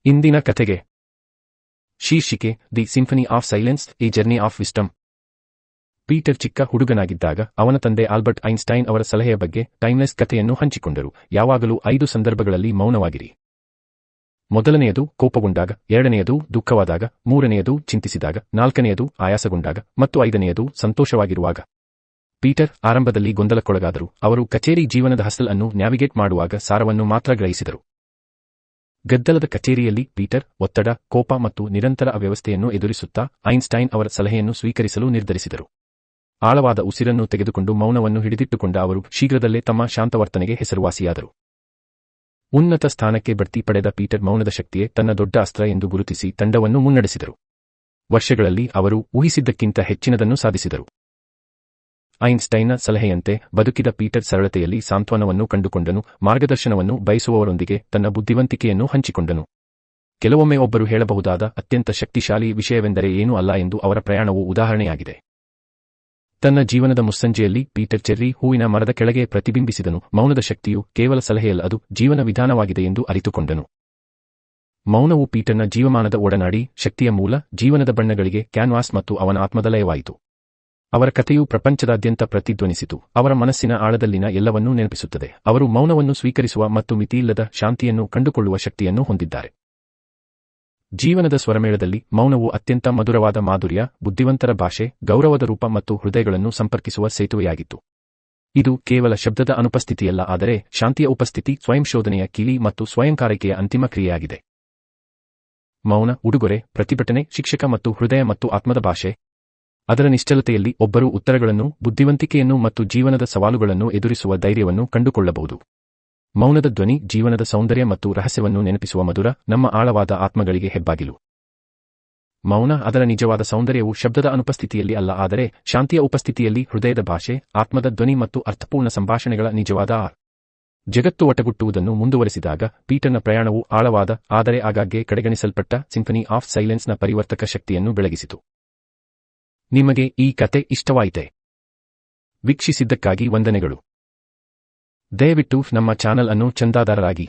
ಇಂದಿನ ಕಥೆಗೆ ಶೀರ್ಷಿಕೆ the symphony of silence A journey of wisdom. Peter ಚಿಕ್ಕ ಹುಡುಗನಾಗಿದ್ದಾಗ ಅವನ ತಂದೆ ಆಲ್ಬರ್ಟ್ ಐನ್ಸ್ಟೈನ್ ಅವರ ಸಲಹೆಯ ಬಗ್ಗೆ ಟೈಮ್ಲೆಸ್ ಕಥೆಯನ್ನು ಹಂಚಿಕೊಂಡರು. ಯಾವಾಗಲೂ 5 ಸಂದರ್ಭಗಳಲ್ಲಿ ಮೌನವಾಗಿರಿ. ಮೊದಲನೆಯದು ಕೋಪಗೊಂಡಾಗ, ಎರಡನೆಯದು ದುಃಖವಾದಾಗ, ಮೂರನೆಯದು ಚಿಂತಿಸಿದಾಗ, ನಾಲ್ಕನೆಯದು ಆಯಾಸಗೊಂಡಾಗ ಮತ್ತು 5ನೆಯದು ಸಂತೋಷವಾಗಿರುವಾಗ. ಪೀಟರ್ ಆರಂಭದಲ್ಲಿ ಗೊಂದಲಕ್ಕೊಳಗಾದರು. ಅವರು ಕಚೇರಿ ಜೀವನದ ಹಸಲ್ ಅನ್ನು ನ್ಯಾವಿಗೇಟ್ ಮಾಡುವಾಗ ಸಾರವನ್ನು ಮಾತ್ರ ಗ್ರಹಿಸಿದರು. ಗದ್ದಲದ ಕಚೇರಿಯಲ್ಲಿ ಪೀಟರ್ ಒತ್ತಡ, ಕೋಪ ಮತ್ತು ನಿರಂತರ ಅವ್ಯವಸ್ಥೆಯನ್ನು ಎದುರಿಸುತ್ತಾ ಐನ್ಸ್ಟೈನ್ ಅವರ ಸಲಹೆಯನ್ನು ಸ್ವೀಕರಿಸಲು ನಿರ್ಧರಿಸಿದರು. ಆಳವಾದ ಉಸಿರನ್ನು ತೆಗೆದುಕೊಂಡು ಮೌನವನ್ನು ಹಿಡಿದಿಟ್ಟುಕೊಂಡ ಅವರು ಶೀಘ್ರದಲ್ಲೇ ತಮ್ಮ ಶಾಂತವರ್ತನೆಗೆ ಹೆಸರುವಾಸಿಯಾದರು. ಉನ್ನತ ಸ್ಥಾನಕ್ಕೆ ಬಡ್ತಿ ಪಡೆದ ಪೀಟರ್ ಮೌನದ ಶಕ್ತಿಯೇ ತನ್ನ ದೊಡ್ಡ ಅಸ್ತ್ರ ಎಂದು ಗುರುತಿಸಿ ತಂಡವನ್ನು ಮುನ್ನಡೆಸಿದರು. ವರ್ಷಗಳಲ್ಲಿ ಅವರು ಊಹಿಸಿದ್ದಕ್ಕಿಂತ ಹೆಚ್ಚಿನದನ್ನು ಸಾಧಿಸಿದರು. ಐನ್ಸ್ಟೈನ್ನ ಸಲಹೆಯಂತೆ ಬದುಕಿದ ಪೀಟರ್ ಸರಳತೆಯಲ್ಲಿ ಸಾಂತ್ವನವನ್ನು ಕಂಡುಕೊಂಡನು, ಮಾರ್ಗದರ್ಶನವನ್ನು ಬಯಸುವವರೊಂದಿಗೆ ತನ್ನ ಬುದ್ಧಿವಂತಿಕೆಯನ್ನು ಹಂಚಿಕೊಂಡನು. ಕೆಲವೊಮ್ಮೆ ಒಬ್ಬರು ಹೇಳಬಹುದಾದ ಅತ್ಯಂತ ಶಕ್ತಿಶಾಲಿ ವಿಷಯವೆಂದರೆ ಏನೂ ಅಲ್ಲ ಎಂದು ಅವರ ಪ್ರಯಾಣವು ಉದಾಹರಣೆಯಾಗಿದೆ. ತನ್ನ ಜೀವನದ ಮುಸ್ಸಂಜೆಯಲ್ಲಿ ಪೀಟರ್ ಚೆರ್ರಿ ಹೂವಿನ ಮರದ ಕೆಳಗೆ ಪ್ರತಿಬಿಂಬಿಸಿದನು. ಮೌನದ ಶಕ್ತಿಯು ಕೇವಲ ಸಲಹೆಯಲ್ಲ, ಅದು ಜೀವನ ವಿಧಾನವಾಗಿದೆ ಎಂದು ಅರಿತುಕೊಂಡನು. ಮೌನವು ಪೀಟರ್ನ ಜೀವಮಾನದ ಒಡನಾಡಿ, ಶಕ್ತಿಯ ಮೂಲ, ಜೀವನದ ಬಣ್ಣಗಳಿಗೆ ಕ್ಯಾನ್ವಾಸ್ ಮತ್ತು ಅವನ ಆತ್ಮದ ಲಯವಾಯಿತು. ಅವರ ಕಥೆಯು ಪ್ರಪಂಚದಾದ್ಯಂತ ಪ್ರತಿಧ್ವನಿಸಿತು. ಅವರ ಮನಸ್ಸಿನ ಆಳದಲ್ಲಿನ ಎಲ್ಲವನ್ನೂ ನೆನಪಿಸುತ್ತದೆ. ಅವರು ಮೌನವನ್ನು ಸ್ವೀಕರಿಸುವ ಮತ್ತು ಮಿತಿಯಿಲ್ಲದ ಶಾಂತಿಯನ್ನು ಕಂಡುಕೊಳ್ಳುವ ಶಕ್ತಿಯನ್ನು ಹೊಂದಿದ್ದಾರೆ. ಜೀವನದ ಸ್ವರಮೇಳದಲ್ಲಿ ಮೌನವು ಅತ್ಯಂತ ಮಧುರವಾದ ಮಾಧುರ್ಯ, ಬುದ್ಧಿವಂತರ ಭಾಷೆ, ಗೌರವದ ರೂಪ ಮತ್ತು ಹೃದಯಗಳನ್ನು ಸಂಪರ್ಕಿಸುವ ಸೇತುವೆಯಾಗಿತ್ತು. ಇದು ಕೇವಲ ಶಬ್ದದ ಅನುಪಸ್ಥಿತಿಯಲ್ಲ, ಆದರೆ ಶಾಂತಿಯ ಉಪಸ್ಥಿತಿ, ಸ್ವಯಂ ಶೋಧನೆಯ ಕೀಲಿ ಮತ್ತು ಸ್ವಯಂಕಾರೈಕೆಯ ಅಂತಿಮ ಕ್ರಿಯೆಯಾಗಿದೆ. ಮೌನ ಉಡುಗೊರೆ, ಪ್ರತಿಭಟನೆ, ಶಿಕ್ಷಕ ಮತ್ತು ಹೃದಯ ಮತ್ತು ಆತ್ಮದ ಭಾಷೆ. ಅದರ ನಿಶ್ಚಲತೆಯಲ್ಲಿ ಒಬ್ಬರು ಉತ್ತರಗಳನ್ನು, ಬುದ್ಧಿವಂತಿಕೆಯನ್ನು ಮತ್ತು ಜೀವನದ ಸವಾಲುಗಳನ್ನು ಎದುರಿಸುವ ಧೈರ್ಯವನ್ನು ಕಂಡುಕೊಳ್ಳಬಹುದು. ಮೌನದ ಧ್ವನಿ ಜೀವನದ ಸೌಂದರ್ಯ ಮತ್ತು ರಹಸ್ಯವನ್ನು ನೆನಪಿಸುವ ಮಧುರ, ನಮ್ಮ ಆಳವಾದ ಆತ್ಮಗಳಿಗೆ ಹೆಬ್ಬಾಗಿಲು. ಮೌನ ಅದರ ನಿಜವಾದ ಸೌಂದರ್ಯವು ಶಬ್ದದ ಅನುಪಸ್ಥಿತಿಯಲ್ಲಿ ಅಲ್ಲ, ಆದರೆ ಶಾಂತಿಯ ಉಪಸ್ಥಿತಿಯಲ್ಲಿ, ಹೃದಯದ ಭಾಷೆ, ಆತ್ಮದ ಧ್ವನಿ ಮತ್ತು ಅರ್ಥಪೂರ್ಣ ಸಂಭಾಷಣೆಗಳ ನಿಜವಾದ ಜಗತ್ತು ಒಟ್ಟುಗೂಡುವುದನ್ನು ಮುಂದುವರೆಸಿದಾಗ ಪೀಟರ್ನ ಪ್ರಯಾಣವು ಆಳವಾದ, ಆದರೆ ಆಗಾಗ್ಗೆ ಕಡೆಗಣಿಸಲ್ಪಟ್ಟ ಸಿಂಫನಿ ಆಫ್ ಸೈಲೆನ್ಸ್ನ ಪರಿವರ್ತಕ ಶಕ್ತಿಯನ್ನು ಬೆಳಗಿಸಿತು. ನಿಮಗೆ ಈ ಕತೆ ಇಷ್ಟವಾಯಿತೆ? ವೀಕ್ಷಿಸಿದ್ದಕ್ಕಾಗಿ ವಂದನೆಗಳು. ದಯವಿಟ್ಟು ನಮ್ಮ ಚಾನಲ್ ಅನ್ನು ಚಂದಾದಾರರಾಗಿ.